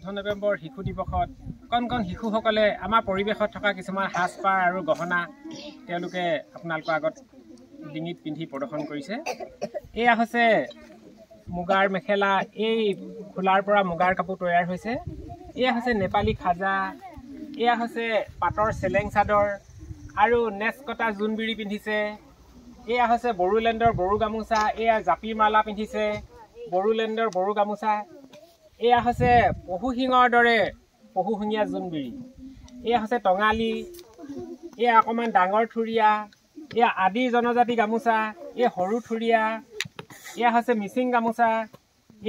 14 নৱেম্বৰ শিশু দিৱসত কণ কণ শিশুসকলে আমাৰ পৰিৱেশত থকা কিছুমান সাজপাৰ আৰু গহনা তেওঁলোকে আপোনালোকৰ আগত ডিঙিত পিন্ধি প্ৰদৰ্শন কৰিছে। এয়া হৈছে মুগাৰ মেখেলা, এই খোলাৰ পৰা মুগাৰ কাপোৰ তৈয়াৰ হৈছে। এয়া হৈছে নেপালী খাজা, এয়া হৈছে পাটৰ চেলেং চাদৰ আৰু নেচ কটা জোনবিৰি পিন্ধিছে। এয়া হৈছে বড়োলেণ্ডৰ বড়ো গামোচা, এয়া জাপিৰ মালা পিন্ধিছে বড়োলেণ্ডৰ বড়ো গামোচা। এয়া হৈছে পহুশিঙৰ দৰে পহুশিঙীয়া জোনবিৰি। এয়া হৈছে টঙালী, এয়া অকণমান ডাঙৰ থুৰীয়া, এয়া আদি জনজাতি গামোচা, এয়া সৰু থুৰীয়া, এয়া হৈছে মিচিং গামোচা,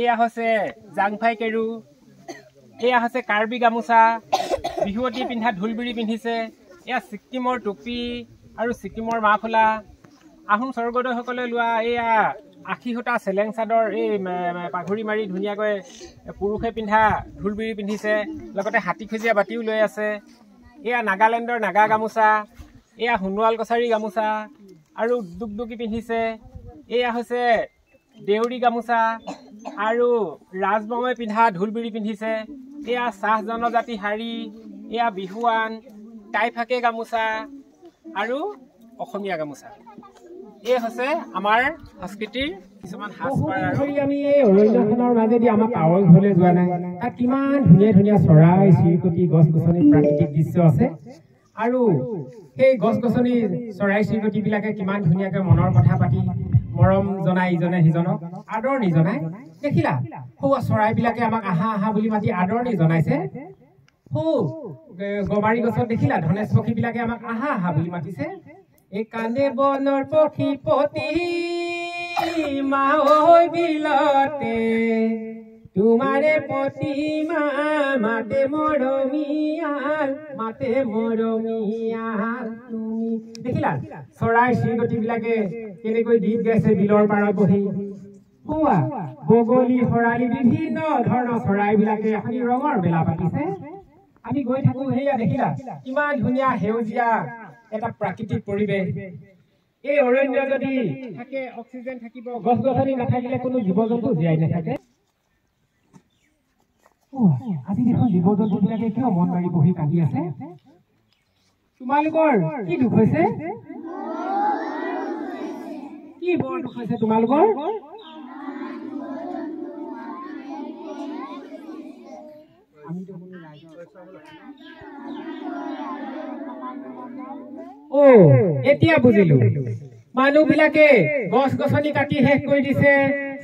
এয়া হৈছে জাংফাই কেৰু, এয়া হৈছে কাৰ্বি গামোচা, বিহুৱতী পিন্ধা ঢোলবিৰি পিন্ধিছে। এয়া ছিক্কিমৰ টুপি আৰু ছিক্কিমৰ মাফলা। আহোম স্বৰ্গদেউসকলে লোৱা এয়া আশী সূতা চেলেং চাদৰ, এই পাঘুৰি মাৰি ধুনীয়াকৈ পুৰুষে পিন্ধা ঢোলবিৰি পিন্ধিছে, লগতে হাতীখুজীয়া বাতিও লৈ আছে। এয়া নাগালেণ্ডৰ নাগা গামোচা, এয়া সোণোৱাল কছাৰী গামোচা আৰু দুগদুগী পিন্ধিছে। এয়া হৈছে দেউৰী গামোচা আৰু ৰাজবঙে পিন্ধা ঢোলবিৰি পিন্ধিছে। এয়া চাহ জনজাতি শাৰী, এয়া বিহুৱান, টাইফাকে গামোচা আৰু অসমীয়া গামোচা। এই হৈছে আমাৰ সংস্কৃতিৰ কিছুমান সাজপাৰ। আমি এই অৰণ্যখনৰ মাজেদি আমাৰ পাৱৰ ঘৰলৈ যোৱা নাই, তাত কিমান ধুনীয়া ধুনীয়া চৰাই চিৰিকটি গছ গছনি প্ৰাকৃতিক দৃশ্য আছে আৰু সেই গছ গছনি চৰাই চিৰিকটিবিলাকে কিমান ধুনীয়াকৈ মনৰ কথা পাতি মৰম জনাই ইজনে সিজনক আদৰণি জনাই। দেখিলা সৌ চৰাইবিলাকে আমাক আহা আহা বুলি মাতি আদৰণি জনাইছে। সৌ গমাৰি গছত দেখিলা ধনেশ পক্ষীবিলাকে আমাক আহা আহা বুলি মাতিছে। এই কান্দে বনৰ পক্ষী পতি মাঐ বিলতে তোমাৰে প্ৰতিমা মাতে মৰমীয়াল মাতে মৰমীয়াল তুমি। দেখিলা চৰাই চিৰিকটিবিলাকে কেনেকৈ গীত গাইছে বিলৰ পাৰত বহি। কোৱা বগলী শৰালী বিভিন্ন ধৰণৰ চৰাইবিলাকে এখন ৰঙৰ মেলা পাতিছে। আমি গৈ থাকো, সেয়া দেখিলা কিমান ধুনীয়া সেউজীয়া এটা প্ৰাকৃতিক পৰিৱেশ। এই অৰণ্য যদি থাকে অক্সিজেন থাকিব, গছ গছনি নাথাকিলে কোনো জীৱ জন্তু জীয়াই নাথাকে। আজি দেখোন জীৱ জন্তুবিলাকে কিয় মন মাৰি বহি কান্দি আছে? তোমালোকৰ কি দুখ হৈছে? কি বৰ দুখ হৈছে তোমালোকৰ? এতিয়া বুজিলো, মানুহবিলাকে গছ গছনি কাটি শেষ কৰি দিছে,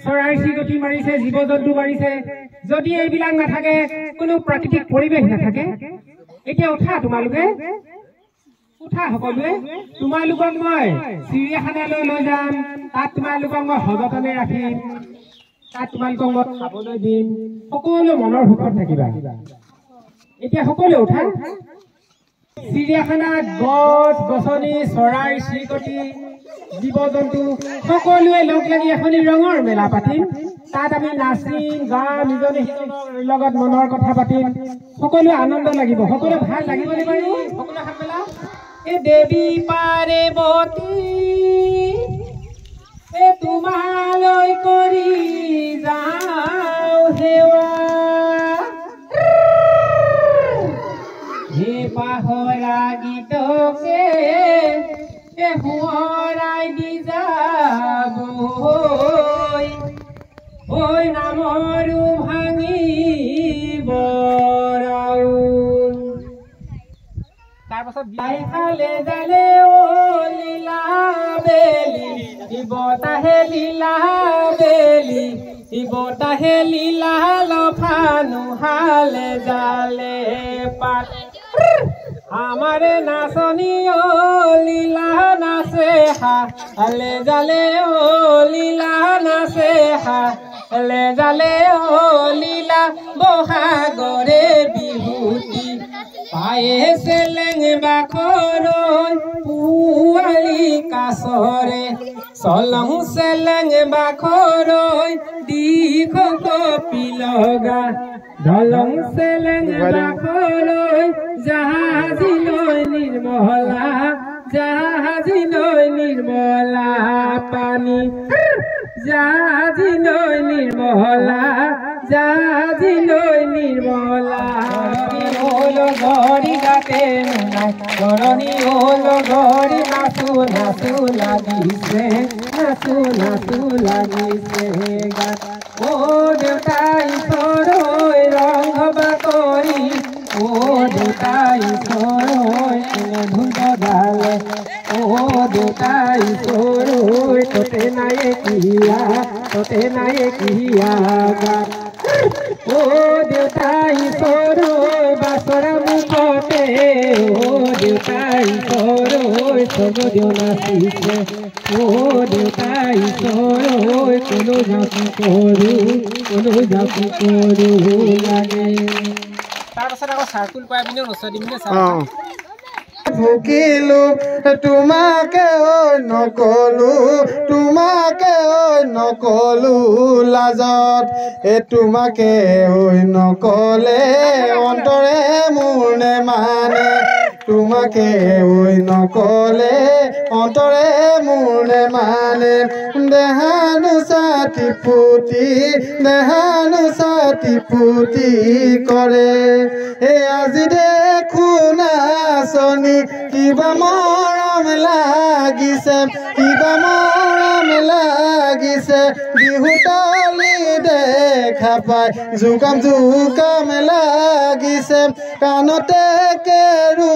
চৰাই চিৰিকটি মাৰিছে, জীৱ জন্তু মাৰিছে। যদি এইবিলাক নাথাকে কোনো প্ৰাকৃতিক পৰিৱেশ নাথাকে। এতিয়া উঠা, তোমালোকে উঠা সকলোৱে। তোমালোকক মই চিৰিয়াখানালৈ লৈ যাম, তাত তোমালোকক মই সযতনে ৰাখিম, তাত তোমালোকক মই খাবলৈ দিম, সকলো মনৰ সুখত থাকিবা। এতিয়া সকলোৱে উঠা। চিৰিয়াখানাত গছ গছনি চৰাই চিৰিকটি জীৱ জন্তু সকলোৱে লগ লাগি এখন ৰঙৰ মেলা পাতিম। তাত আমি নাচিম গাম, ইজনে সিজনৰ লগত মনৰ কথা পাতিম, সকলোৱে আনন্দ লাগিব, সকলোৱে ভাল লাগিব বাৰু। সকলোৱে হাত মেলা। এ দেৱী পাৰ্বতী এ তোমালৈ কৰি যাওঁ সেৱা, হে পাহৰা গীতকে এ সোঁৱৰাই দি যাব, ঐ নামৰো ভাঙিব ৰাউল। তাৰপাছত বিলাই খালে জালে অ লীলা বেলি, বতাহে লীলা বেলি, বতাহে লীলা লফানো হালে জালে পাত। আমার নাচনি ও লীলা নাচে হালে জালে ও লীলা নাচে হালে জালে ও লীলা বহাগরে বিহুতি পায়ে চেলেং বাখরৈ পুৱালি কাছৰে চলং চেলেং বাখৰৈ দিখ কপি লগা দলং চেলেং বাখৰৈ জাহাজী লৈ নিৰ্মলা জাহাজী লৈ নিৰ্মলা পানী জাহাজী লৈ নিৰ্মলা জাহাজী লৈ নিৰ্মলা বলা গৰি গাতে নাই গৰণি গৰি নাচো নাচো লাগিছে নাচো নাচো লাগিছে গাত ও দেউতাই চৰৈ ৰং হবা কৰি ও দেউতাই চৰৈ কোনে ধুন বজালে ও দেউতাই চৰৈ ততে নাই কিয়া গাত ও দেউতাই চৰৈ বাছৰা মুখতে ও দেউতাই চৰৈ চবদিও নাচিছে ও দেউতাই চৰৈ কোনো জাতি কৰো লাগে তাৰপাছত আকৌ চাৰ্কুল পাই পিনে নচা দিম নে ভুকিলো তোমাকে নকলো লাজত তোমাকে নকলে অন্তৰে মোৰ নেমানে তোমাকে নকলে অন্তৰে মোৰ নেমানে দেহানো ছাতি ফুটি কৰে আজি দেখো নাচনি কিবা মৰম লাগিছে বিহুতালি দেখা পাই জুকাম লাগিছে কাণতে কেৰু